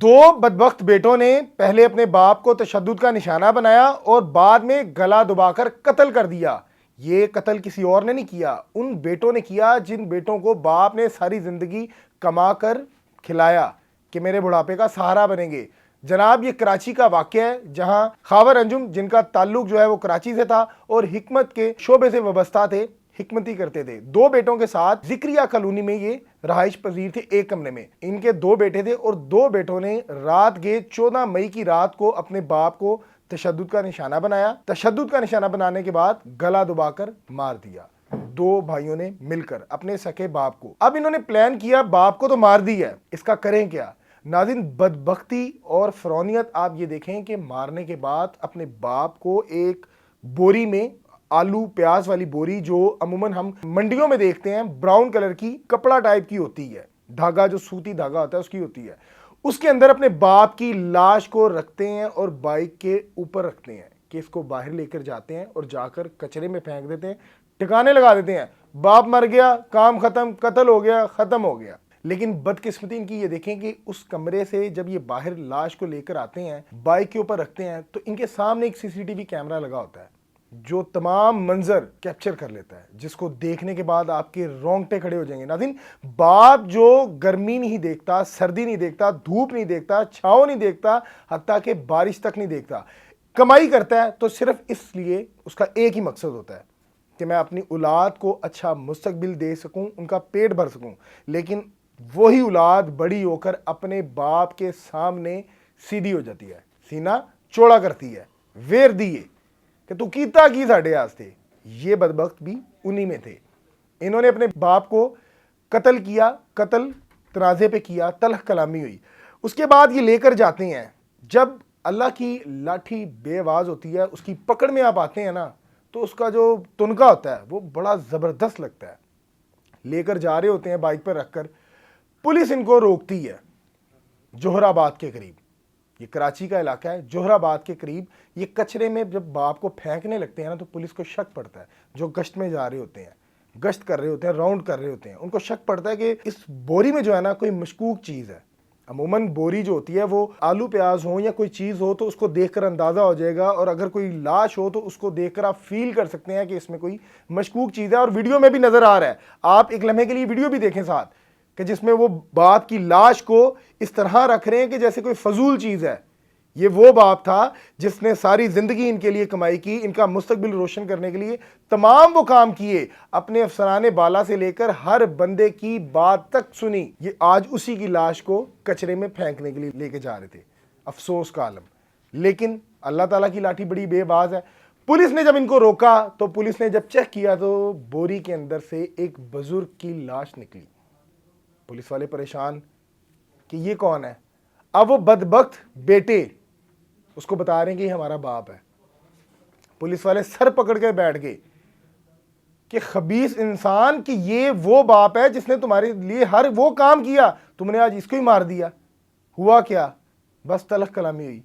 دو بدبخت بیٹوں نے پہلے اپنے باپ کو تشدد کا نشانہ بنایا اور بعد میں گلا دبا کر قتل کر دیا۔ یہ قتل کسی اور نے نہیں کیا، ان بیٹوں نے کیا جن بیٹوں کو باپ نے ساری زندگی کما کر کھلایا کہ میرے بڑھاپے کا سہارا بنیں گے۔ جناب یہ کراچی کا واقعہ ہے جہاں خاور انجم جن کا تعلق جو ہے وہ کراچی سے تھا اور حکمت کے شعبے سے وابستہ تھے، حکمتی کرتے تھے، دو بیٹوں کے ساتھ ذکریہ کالونی میں یہ رہائش پذیر تھے ایک کمرے میں۔ ان کے دو بیٹے تھے اور دو بیٹوں نے رات گئے 14 مئی کی رات کو اپنے باپ کو تشدد کا نشانہ بنایا۔ تشدد کا نشانہ بنانے کے بعد گلا دبا کر مار دیا، دو بھائیوں نے مل کر اپنے سکے باپ کو۔ اب انہوں نے پلان کیا باپ کو تو مار دی ہے، اس کا کریں کیا؟ ناظرین بدبختی اور فرونیت آپ یہ دیکھیں کہ مارنے کے بعد اپنے باپ کو ایک بوری میں، آلو پیاز والی بوری جو عموماً ہم منڈیوں میں دیکھتے ہیں، براؤن کلر کی کپڑا ٹائپ کی ہوتی ہے، دھاگا جو سوتی دھاگا ہوتا ہے اس کی ہوتی ہے، اس کے اندر اپنے باپ کی لاش کو رکھتے ہیں اور بائک کے اوپر رکھتے ہیں کہ اس کو باہر لے کر جاتے ہیں اور جا کر کچرے میں پھینک دیتے ہیں، ٹکانے لگا دیتے ہیں، باپ مر گیا، کام ختم، قتل ہو گیا، ختم ہو گیا۔ لیکن بدقسمتی ان کی یہ دیکھیں کہ اس کمرے سے جب یہ باہر لاش کو لے کر آتے ہیں، بائک کے اوپر رکھتے ہیں، تو ان کے سامنے ایک CCTV کیمرہ لگا ہوتا ہے جو تمام منظر کیپچر کر لیتا ہے، جس کو دیکھنے کے بعد آپ کے رونگٹے کھڑے ہو جائیں گے۔ ناظرین باپ جو گرمی نہیں دیکھتا، سردی نہیں دیکھتا، دھوپ نہیں دیکھتا، چھاؤں نہیں دیکھتا، حتیٰ کہ بارش تک نہیں دیکھتا، کمائی کرتا ہے تو صرف اس لیے اس کا ایک ہی مقصد ہوتا ہے کہ میں اپنی اولاد کو اچھا مستقبل دے سکوں، ان کا پیٹ بھر سکوں۔ لیکن وہی اولاد بڑی ہو کر اپنے باپ کے سامنے سیدھی ہو جاتی ہے، سینہ چوڑا کرتی ہے، ویر دیے کہ تو کیتا کی ساڑھے آس تھے۔ یہ بدبخت بھی انہی میں تھے۔ انہوں نے اپنے باپ کو قتل کیا، قتل تنازے پہ کیا، تلخ کلامی ہوئی۔ اس کے بعد یہ لے کر جاتے ہیں، جب اللہ کی لاٹھی بے آواز ہوتی ہے، اس کی پکڑ میں آپ آتے ہیں نا، تو اس کا جو تنکا ہوتا ہے وہ بڑا زبردست لگتا ہے۔ لے کر جا رہے ہوتے ہیں بائک پر رکھ کر، پولیس ان کو روکتی ہے جوہر آباد کے قریب، یہ کراچی کا علاقہ ہے، جوہر آباد کے قریب یہ کچرے میں جب باپ کو پھینکنے لگتے ہیں نا تو پولیس کو شک پڑتا ہے، جو گشت میں جا رہے ہوتے ہیں، گشت کر رہے ہوتے ہیں، راؤنڈ کر رہے ہوتے ہیں، ان کو شک پڑتا ہے کہ اس بوری میں جو ہے نا کوئی مشکوک چیز ہے۔ عموماً بوری جو ہوتی ہے وہ آلو پیاز ہو یا کوئی چیز ہو تو اس کو دیکھ کر اندازہ ہو جائے گا، اور اگر کوئی لاش ہو تو اس کو دیکھ کر آپ فیل کر سکتے ہیں کہ اس میں کوئی مشکوک چیز ہے، اور ویڈیو میں بھی نظر آ رہا ہے۔ آپ ایک لمحے کے لیے ویڈیو بھی دیکھیں ساتھ کہ جس میں وہ باپ کی لاش کو اس طرح رکھ رہے ہیں کہ جیسے کوئی فضول چیز ہے۔ یہ وہ باپ تھا جس نے ساری زندگی ان کے لیے کمائی کی، ان کا مستقبل روشن کرنے کے لیے تمام وہ کام کیے، اپنے افسرانے بالا سے لے کر ہر بندے کی بات تک سنی۔ یہ آج اسی کی لاش کو کچرے میں پھینکنے کے لیے لے کے جا رہے تھے۔ افسوس کا عالم۔ لیکن اللہ تعالیٰ کی لاٹھی بڑی بے باز ہے۔ پولیس نے جب ان کو روکا تو پولیس نے جب چیک کیا تو بوری کے اندر سے ایک بزرگ کی لاش نکلی۔ پولیس والے پریشان کہ یہ کون ہے؟ اب وہ بدبخت بیٹے اس کو بتا رہے ہیں کہ یہ ہمارا باپ ہے۔ پولیس والے سر پکڑ کے بیٹھ گئے کہ خبیث انسان، کہ یہ وہ باپ ہے جس نے تمہارے لیے ہر وہ کام کیا، تم نے آج اس کو ہی مار دیا۔ ہوا کیا؟ بس تلخ کلامی ہوئی۔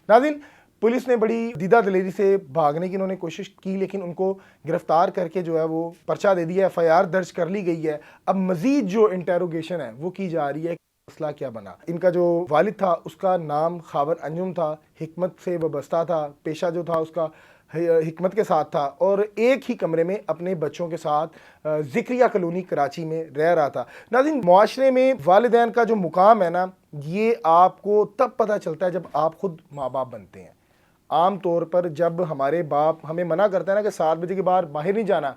ناظرین پولیس نے بڑی دیدہ دلیری سے بھاگنے کی انہوں نے کوشش کی، لیکن ان کو گرفتار کر کے جو ہے وہ پرچہ دے دیا، FIR درج کر لی گئی ہے۔ اب مزید جو انٹیروگیشن ہے وہ کی جا رہی ہے، مسئلہ کیا بنا۔ ان کا جو والد تھا اس کا نام خاور انجم تھا، حکمت سے وابستہ تھا، پیشہ جو تھا اس کا حکمت کے ساتھ تھا، اور ایک ہی کمرے میں اپنے بچوں کے ساتھ ذکریہ کالونی کراچی میں رہ رہا تھا۔ ناظرین معاشرے میں والدین کا جو مقام ہے نا، یہ آپ کو تب پتہ چلتا ہے جب آپ خود ماں باپ بنتے ہیں۔ عام طور پر جب ہمارے باپ ہمیں منع کرتا ہے نا کہ 7 بجے کے بعد باہر نہیں جانا،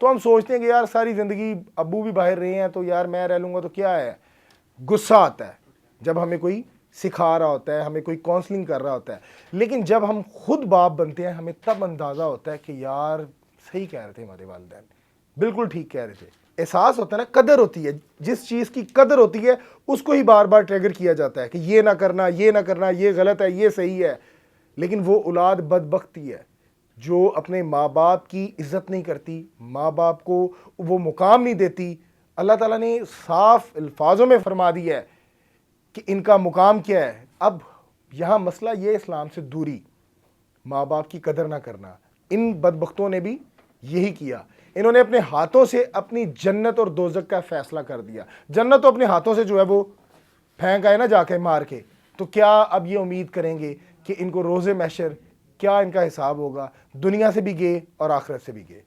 تو ہم سوچتے ہیں کہ یار ساری زندگی ابو بھی باہر رہے ہیں تو یار میں رہ لوں گا تو کیا ہے۔ غصہ آتا ہے جب ہمیں کوئی سکھا رہا ہوتا ہے، ہمیں کوئی کاؤنسلنگ کر رہا ہوتا ہے، لیکن جب ہم خود باپ بنتے ہیں ہمیں تب اندازہ ہوتا ہے کہ یار صحیح کہہ رہے تھے ہمارے والدین، بالکل ٹھیک کہہ رہے تھے۔ احساس ہوتا ہے نا، قدر ہوتی ہے، جس چیز کی قدر ہوتی ہے اس کو ہی بار بار ٹریگر کیا جاتا ہے کہ یہ نہ کرنا، یہ نہ کرنا، یہ غلط ہے، یہ صحیح ہے۔ لیکن وہ اولاد بدبختی ہے جو اپنے ماں باپ کی عزت نہیں کرتی، ماں باپ کو وہ مقام نہیں دیتی۔ اللہ تعالیٰ نے صاف الفاظوں میں فرما دیا ہے کہ ان کا مقام کیا ہے۔ اب یہاں مسئلہ یہ اسلام سے دوری، ماں باپ کی قدر نہ کرنا۔ ان بدبختوں نے بھی یہی کیا، انہوں نے اپنے ہاتھوں سے اپنی جنت اور دوزخ کا فیصلہ کر دیا۔ جنت تو اپنے ہاتھوں سے جو ہے وہ پھینک آئے نا جا کے مار کے، تو کیا اب یہ امید کریں گے کہ ان کو روز محشر کیا ان کا حساب ہوگا؟ دنیا سے بھی گئے اور آخرت سے بھی گئے۔